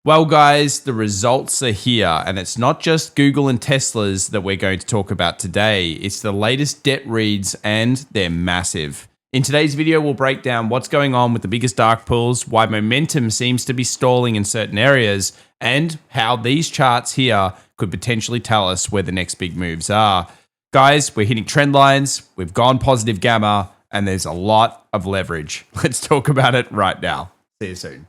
Well, guys, the results are here, and it's not just Google and Tesla's that we're going to talk about today. It's the latest debt reads, and they're massive. In today's video, we'll break down what's going on with the biggest dark pools, why momentum seems to be stalling in certain areas, and how these charts here could potentially tell us where the next big moves are. Guys, we're hitting trend lines, we've gone positive gamma, and there's a lot of leverage. Let's talk about it right now. See you soon.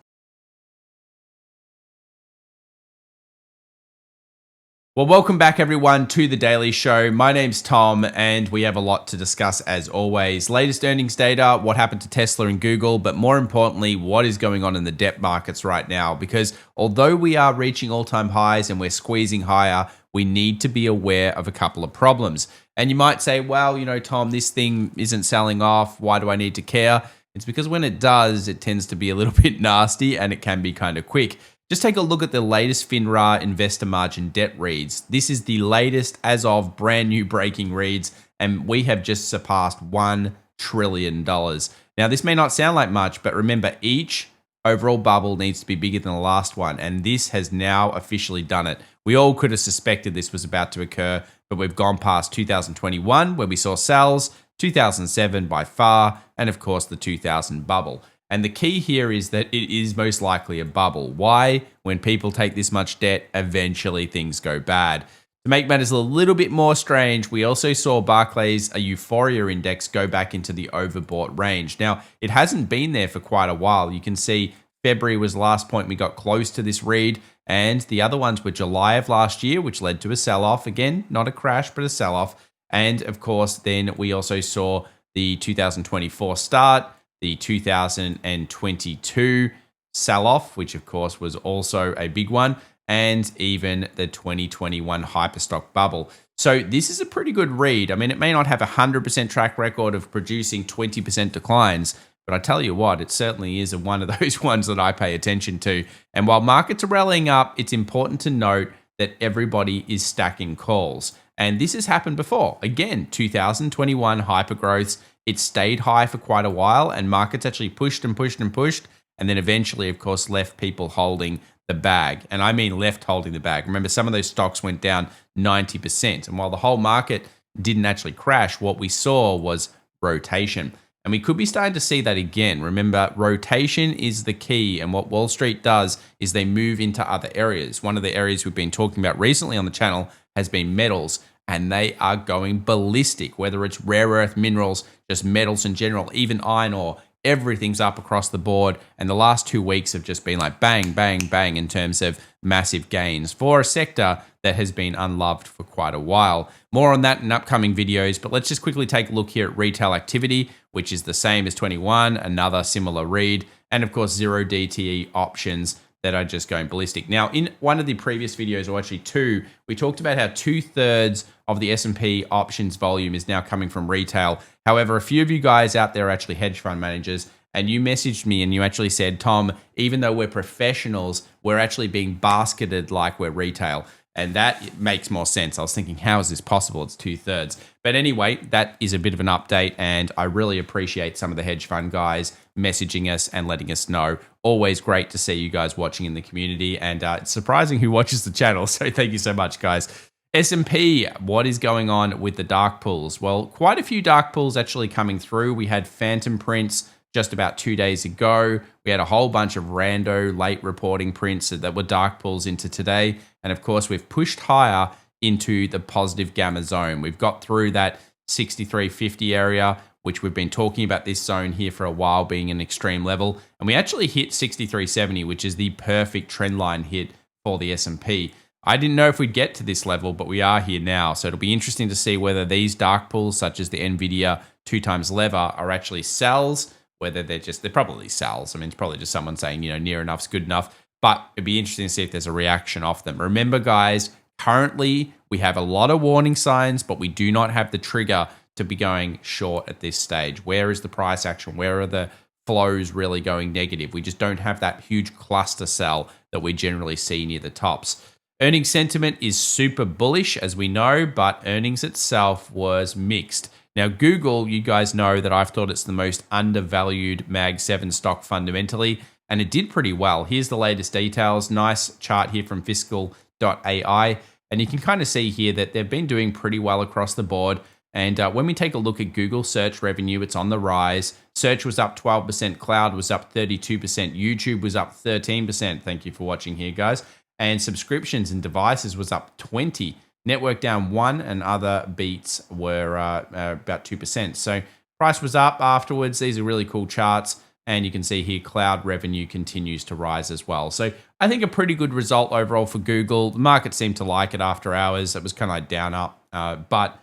Well, welcome back everyone to The Daily Show. My name's Tom and we have a lot to discuss as always. Latest earnings data, what happened to Tesla and Google, but more importantly, what is going on in the debt markets right now? Because although we are reaching all-time highs and we're squeezing higher, we need to be aware of a couple of problems. And you might say, well, Tom, this thing isn't selling off. Why do I need to care? It's because when it does, it tends to be a little bit nasty and it can be kind of quick. Just take a look at the latest FINRA investor margin debt reads. This is the latest as of brand new breaking reads, and we have just surpassed $1 trillion. Now, this may not sound like much, but remember, each overall bubble needs to be bigger than the last one, and this has now officially done it. We all could have suspected this was about to occur, but we've gone past 2021, where we saw sells, 2007 by far, and of course the 2000 bubble. And the key here is that it is most likely a bubble. Why? When people take this much debt, eventually things go bad. To make matters a little bit more strange, we also saw Barclays, a euphoria index, go back into the overbought range. Now, it hasn't been there for quite a while. You can see February was the last point we got close to this read, and the other ones were July of last year, which led to a sell-off. Again, not a crash, but a sell-off. And of course, then we also saw the 2024 start, the 2022 sell-off, which of course was also a big one, and even the 2021 hyperstock bubble. So this is a pretty good read. I mean, it may not have a 100% track record of producing 20% declines, but I tell you what, it certainly is one of those ones that I pay attention to. And while markets are rallying up, it's important to note that everybody is stacking calls. And this has happened before. Again, 2021 hypergrowths, it stayed high for quite a while and markets actually pushed and pushed and pushed. And then eventually, of course, left people holding the bag. And I mean left holding the bag. Remember, some of those stocks went down 90%. And while the whole market didn't actually crash, what we saw was rotation. And we could be starting to see that again. Remember, rotation is the key. And what Wall Street does is they move into other areas. One of the areas we've been talking about recently on the channel has been metals. And they are going ballistic, whether it's rare earth minerals, just metals in general, even iron ore, everything's up across the board. And the last 2 weeks have just been like bang, bang, bang in terms of massive gains for a sector that has been unloved for quite a while. More on that in upcoming videos, but let's just quickly take a look here at retail activity, which is the same as 21, another similar read, and of course, 0 DTE options that are just going ballistic. Now, in one of the previous videos, or actually two, we talked about how 2/3 of the S&P options volume is now coming from retail. However, a few of you guys out there are actually hedge fund managers, and you messaged me and you actually said, Tom, even though we're professionals, we're actually being basketed like we're retail. And that makes more sense. I was thinking, how is this possible? It's 2/3. But anyway, that is a bit of an update, and I really appreciate some of the hedge fund guys messaging us and letting us know. Always great to see you guys watching in the community, and it's surprising who watches the channel, so thank you so much, guys. S&P, what is going on with the dark pools? Well, quite a few dark pools actually coming through. We had phantom prints just about 2 days ago. We had a whole bunch of rando late reporting prints that were dark pools into today. And of course, we've pushed higher into the positive gamma zone. We've got through that 63.50 area, which we've been talking about this zone here for a while being an extreme level. And we actually hit 63.70, which is the perfect trend line hit for the S&P. I didn't know if we'd get to this level, but we are here now. So it'll be interesting to see whether these dark pools, such as the NVIDIA 2x lever, are actually sells, whether they're probably sells. I mean, it's probably just someone saying, near enough's good enough. But it'd be interesting to see if there's a reaction off them. Remember, guys, currently we have a lot of warning signs, but we do not have the trigger to be going short at this stage. Where is the price action? Where are the flows really going negative? We just don't have that huge cluster sell that we generally see near the tops. Earnings sentiment is super bullish, as we know, but earnings itself was mixed. Now, Google, you guys know that I've thought it's the most undervalued Mag 7 stock fundamentally, and it did pretty well. Here's the latest details. Nice chart here from fiscal.ai. And you can kind of see here that they've been doing pretty well across the board. And when we take a look at Google search revenue, it's on the rise. Search was up 12%, cloud was up 32%, YouTube was up 13%. Thank you for watching here, guys. And subscriptions and devices was up 20%. Network down 1%, and other beats were about 2%. So price was up afterwards. These are really cool charts. And you can see here cloud revenue continues to rise as well. So I think a pretty good result overall for Google. The market seemed to like it after hours. It was kind of like down up, but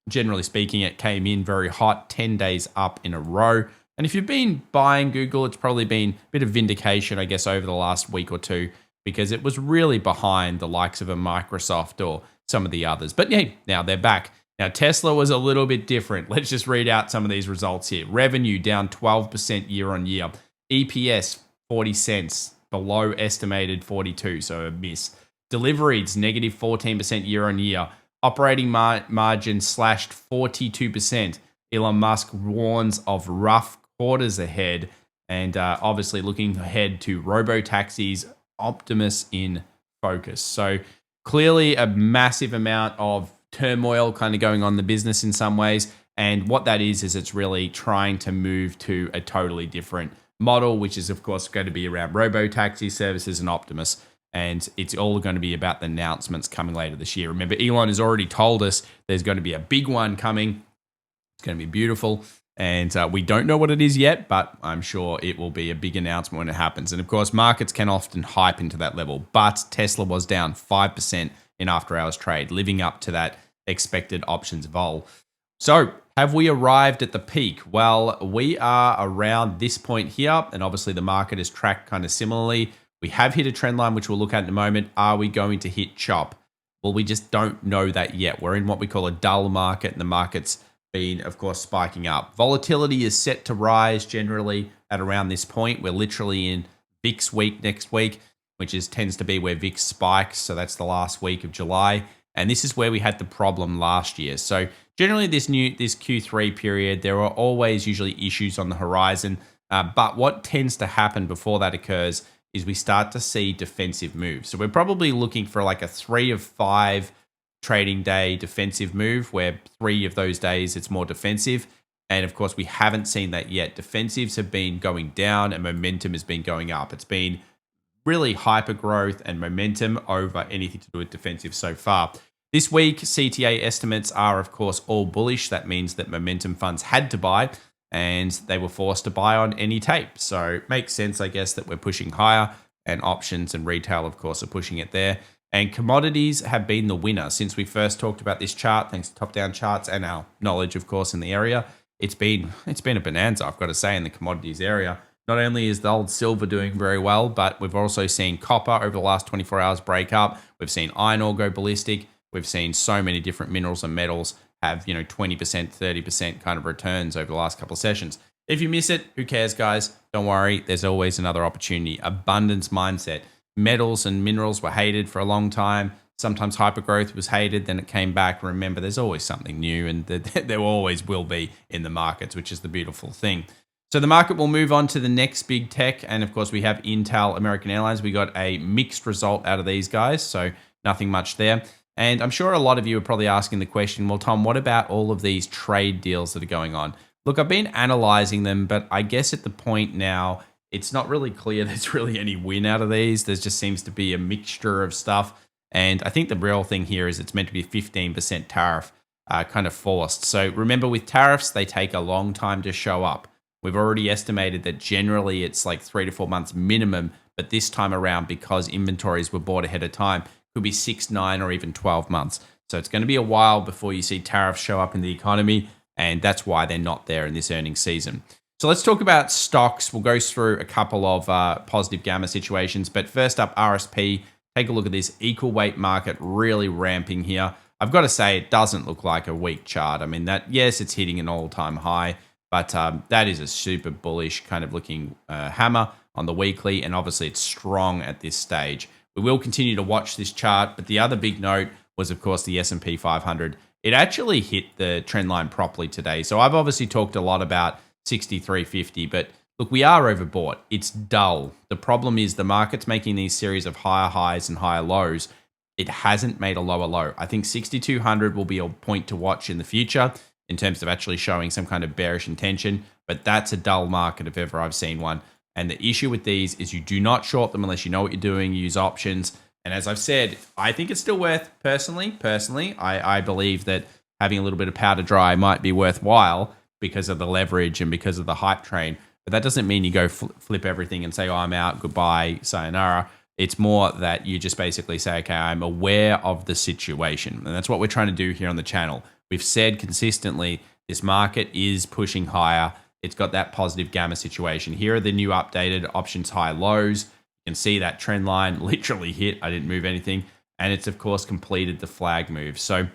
generally speaking, it came in very hot, 10 days up in a row. And if you've been buying Google, it's probably been a bit of vindication, I guess, over the last week or two, because it was really behind the likes of a Microsoft or some of the others. But yeah, now they're back. Now, Tesla was a little bit different. Let's just read out some of these results here. Revenue down 12% year on year. EPS, 40 cents, below estimated 42, so a miss. Deliveries, negative 14% year on year. Operating margin slashed 42%. Elon Musk warns of rough quarters ahead, and obviously looking ahead to robo-taxis, Optimus in focus. So clearly a massive amount of turmoil kind of going on in the business in some ways. And what that is it's really trying to move to a totally different model, which is, of course, going to be around robo-taxi services and Optimus. And it's all going to be about the announcements coming later this year. Remember, Elon has already told us there's going to be a big one coming. It's going to be beautiful. And we don't know what it is yet, but I'm sure it will be a big announcement when it happens. And of course, markets can often hype into that level. But Tesla was down 5% in after-hours trade, living up to that expected options vol. So have we arrived at the peak? Well, we are around this point here. And obviously, the market is tracked kind of similarly. We have hit a trend line, which we'll look at in a moment. Are we going to hit chop? Well, we just don't know that yet. We're in what we call a dull market, and the market's been, of course, spiking up. Volatility is set to rise generally at around this point. We're literally in VIX week next week, which tends to be where VIX spikes. So that's the last week of July. And this is where we had the problem last year. So generally this Q3 period, there are always usually issues on the horizon. But what tends to happen before that occurs is we start to see defensive moves. So we're probably looking for like a 3 of 5 trading day defensive move, where 3 of those days it's more defensive. And of course, we haven't seen that yet. Defensives have been going down and momentum has been going up. It's been really hyper growth and momentum over anything to do with defensive so far. This week, CTA estimates are, of course, all bullish. That means that momentum funds had to buy, and they were forced to buy on any tape. So it makes sense, I guess, that we're pushing higher, and options and retail, of course, are pushing it there. And commodities have been the winner since we first talked about this chart, thanks to top-down charts and our knowledge, of course, in the area. It's been a bonanza, I've got to say, in the commodities area. Not only is the old silver doing very well, but we've also seen copper over the last 24 hours break up. We've seen iron ore go ballistic. We've seen so many different minerals and metals have, 20%, 30% kind of returns over the last couple of sessions. If you miss it, who cares, guys? Don't worry. There's always another opportunity. Abundance mindset. Metals and minerals were hated for a long time. Sometimes hypergrowth was hated, then it came back. Remember, there's always something new, and there always will be in the markets, which is the beautiful thing. So the market will move on to the next big tech. And of course, we have Intel, American Airlines. We got a mixed result out of these guys, so nothing much there. And I'm sure a lot of you are probably asking the question, well, Tom, what about all of these trade deals that are going on? Look, I've been analyzing them, but I guess at the point now, it's not really clear there's really any win out of these. There just seems to be a mixture of stuff. And I think the real thing here is it's meant to be 15% tariff kind of forced. So remember, with tariffs, they take a long time to show up. We've already estimated that generally it's like 3 to 4 months minimum. But this time around, because inventories were bought ahead of time, could be 6, 9, or even 12 months. So it's going to be a while before you see tariffs show up in the economy. And that's why they're not there in this earnings season. So let's talk about stocks. We'll go through a couple of positive gamma situations. But first up, RSP. Take a look at this equal weight market really ramping here. I've got to say, it doesn't look like a weak chart. I mean, yes, it's hitting an all-time high, but that is a super bullish kind of looking hammer on the weekly. And obviously, it's strong at this stage. We will continue to watch this chart. But the other big note was, of course, the S&P 500. It actually hit the trend line properly today. So I've obviously talked a lot about 63.50, but Look, we are overbought. It's dull. The problem is the market's making these series of higher highs and higher lows. It hasn't made a lower low. I think 6,200 will be a point to watch in the future in terms of actually showing some kind of bearish intention, but that's a dull market if ever I've seen one. And the issue with these is you do not short them unless you know what you're doing, use options. And as I've said, I think it's still worth, personally, I believe that having a little bit of powder dry might be worthwhile because of the leverage and because of the hype train. But that doesn't mean you go flip everything and say, oh, I'm out, goodbye, sayonara. It's more that you just basically say, okay, I'm aware of the situation. And that's what we're trying to do here on the channel. We've said consistently, this market is pushing higher. It's got that positive gamma situation. Here are the new updated options high lows. You can see that trend line literally hit. I didn't move anything. And it's, of course, completed the flag move. So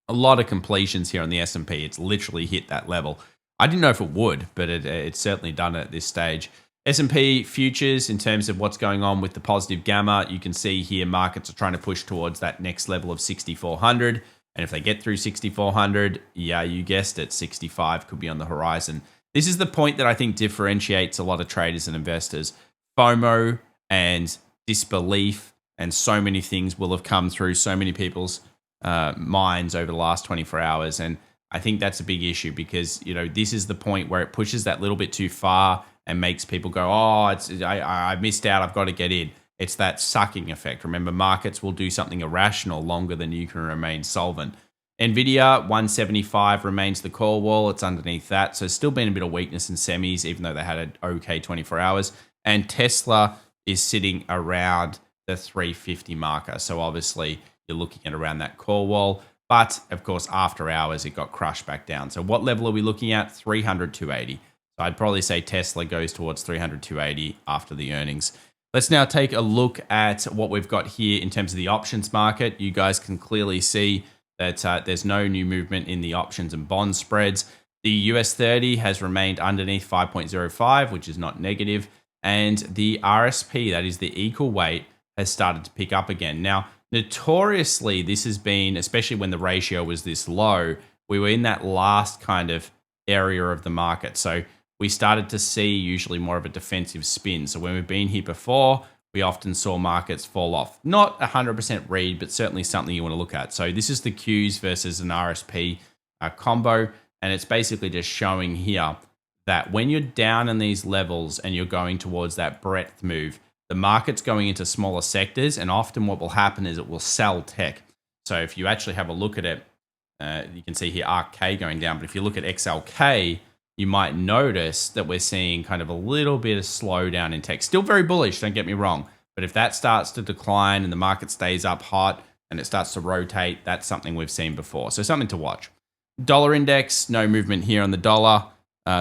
a lot of completions here on the S&P. It's literally hit that level. I didn't know if it would, but it's certainly done it at this stage. S&P futures, in terms of what's going on with the positive gamma, you can see here markets are trying to push towards that next level of 6,400. And if they get through 6,400, yeah, you guessed it, 65 could be on the horizon. This is the point that I think differentiates a lot of traders and investors. FOMO and disbelief and so many things will have come through so many people's minds over the last 24 hours. And I think that's a big issue because, you know, this is the point where it pushes that little bit too far and makes people go, oh, I missed out, I've got to get in. It's that sucking effect. Remember, markets will do something irrational longer than you can remain solvent. Nvidia, 175 remains the call wall. It's underneath that. So still been a bit of weakness in semis, even though they had an okay 24 hours. And Tesla is sitting around the 350 marker. So obviously you're looking at around that call wall. But of course, after hours, it got crushed back down. So what level are we looking at? 300, 280. So I'd probably say Tesla goes towards 300, 280 after the earnings. Let's now take a look at what we've got here in terms of the options market. You guys can clearly see that there's no new movement in the options and bond spreads. The US 30 has remained underneath 5.05, which is not negative. And the RSP, that is the equal weight, has started to pick up again. Now, notoriously, this has been, especially when the ratio was this low, we were in that last kind of area of the market. So we started to see usually more of a defensive spin. So when we've been here before, we often saw markets fall off. Not 100% read, but certainly something you want to look at. So this is the Qs versus an RSP combo. And it's basically just showing here that when you're down in these levels and you're going towards that breadth move, the market's going into smaller sectors. And often what will happen is it will sell tech. So if you actually have a look at it, you can see here ARK-K going down. But if you look at XLK, you might notice that we're seeing kind of a little bit of slowdown in tech. Still very bullish, don't get me wrong. But if that starts to decline and the market stays up hot and it starts to rotate, that's something we've seen before. So something to watch. Dollar index, no movement here on the dollar.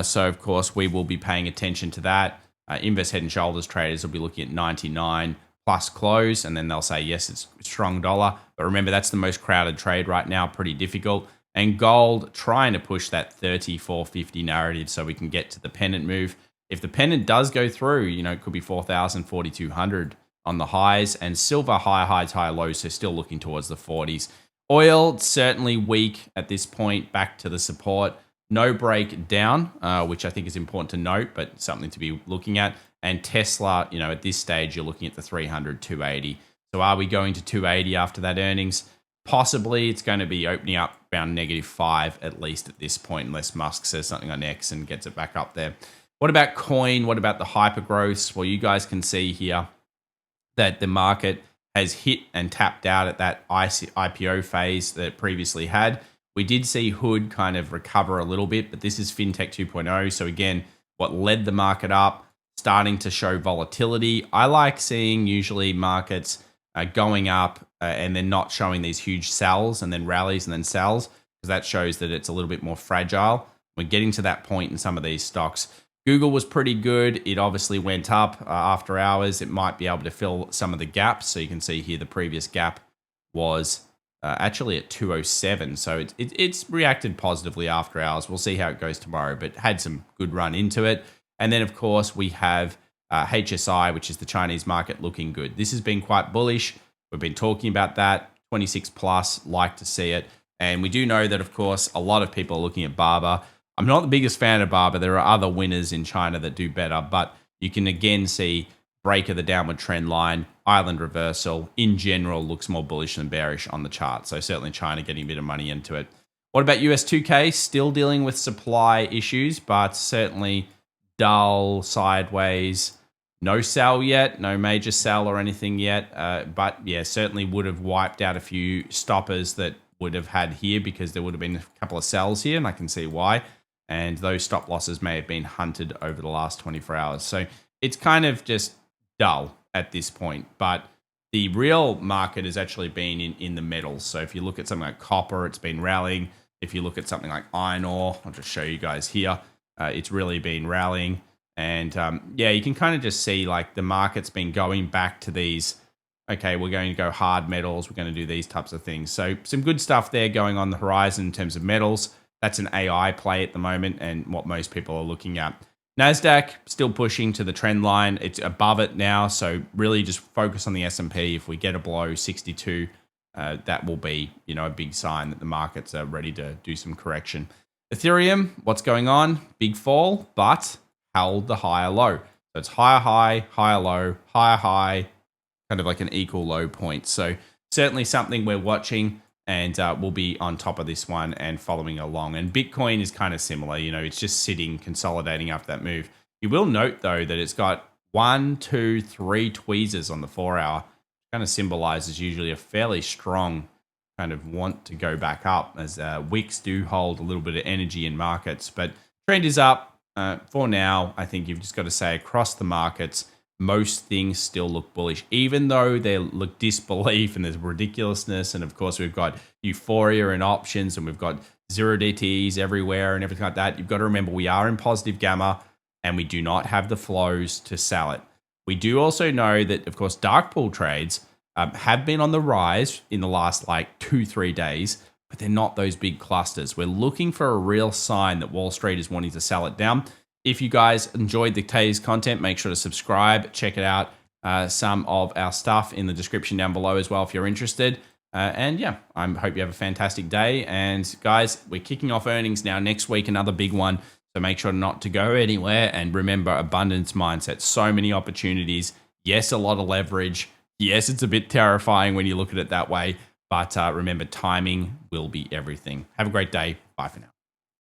So, of course, we will be paying attention to that. Inverse head and shoulders traders will be looking at 99 plus close, and then they'll say, yes, it's a strong dollar. But remember, that's the most crowded trade right now, pretty difficult. And gold trying to push that 3450 narrative so we can get to the pennant move. If the pennant does go through, you know, it could be 4,000, 4,200 on the highs, and silver higher highs, higher lows, so still looking towards the 40s. Oil, certainly weak at this point, back to the support. No break down, which I think is important to note, but something to be looking at. And Tesla, you know, at this stage, you're looking at the 300, 280. So are we going to 280 after that earnings? Possibly. It's going to be opening up around -5 at least at this point, unless Musk says something on X and gets it back up there. What about coin? What about the hypergrowths? Well, you guys can see here that the market has hit and tapped out at that IPO phase that it previously had. We did see Hood kind of recover a little bit, but this is FinTech 2.0. So again, what led the market up, starting to show volatility. I like seeing usually markets going up and then not showing these huge sells and then rallies and then sells, because that shows that it's a little bit more fragile. We're getting to that point in some of these stocks. Google was pretty good. It obviously went up after hours. It might be able to fill some of the gaps. So you can see here the previous gap was actually at 207. So it's reacted positively after hours. We'll see how it goes tomorrow, but had some good run into it. And then, of course, we have HSI, which is the Chinese market, looking good. This has been quite bullish. We've been talking about that. 26 plus, like to see it. And we do know that, of course, a lot of people are looking at Barber. I'm not the biggest fan of bar, but there are other winners in China that do better. But you can again see break of the downward trend line, island reversal. In general, looks more bullish than bearish on the chart. So certainly China getting a bit of money into it. What about US 2K? Still dealing with supply issues, but certainly dull, sideways. No sell yet, no major sell or anything yet. But yeah, certainly would have wiped out a few stoppers that would have had here because there would have been a couple of sells here, and I can see why. And those stop losses may have been hunted over the last 24 hours. So it's kind of just dull at this point. But the real market has actually been in the metals. So if you look at something like copper, it's been rallying. If you look at something like iron ore, I'll just show you guys here. It's really been rallying. And yeah, you can kind of just see like the market's been going back to these, okay, we're going to go hard metals. We're going to do these types of things. So some good stuff there going on the horizon in terms of metals. That's an AI play at the moment and what most people are looking at. NASDAQ still pushing to the trend line. It's above it now. So really just focus on the S&P. If we get a below 62, that will be, a big sign that the markets are ready to do some correction. Ethereum, what's going on? Big fall, but held the higher low. So it's higher high, higher low, higher high, kind of like an equal low point. So certainly something we're watching, and we'll be on top of this one and following along. And Bitcoin is kind of similar. It's just sitting, consolidating after that move. You will note, though, that it's got 1, 2, 3 tweezers on the 4-hour. Kind of symbolizes usually a fairly strong kind of want to go back up, as wicks do hold a little bit of energy in markets. But trend is up. For now, I think you've just got to say across the markets, most things still look bullish, even though they look disbelief and there's ridiculousness. And of course, we've got euphoria and options, and we've got zero DTEs everywhere and everything like that. You've got to remember we are in positive gamma and we do not have the flows to sell it. We do also know that, of course, dark pool trades have been on the rise in the last 2-3 days, but they're not those big clusters. We're looking for a real sign that Wall Street is wanting to sell it down. If you guys enjoyed today's content, make sure to subscribe. Check it out. Some of our stuff in the description down below as well if you're interested. And yeah, I hope you have a fantastic day. And guys, we're kicking off earnings now. Next week, another big one. So make sure not to go anywhere. And remember, abundance mindset. So many opportunities. Yes, a lot of leverage. Yes, it's a bit terrifying when you look at it that way. But remember, timing will be everything. Have a great day. Bye for now.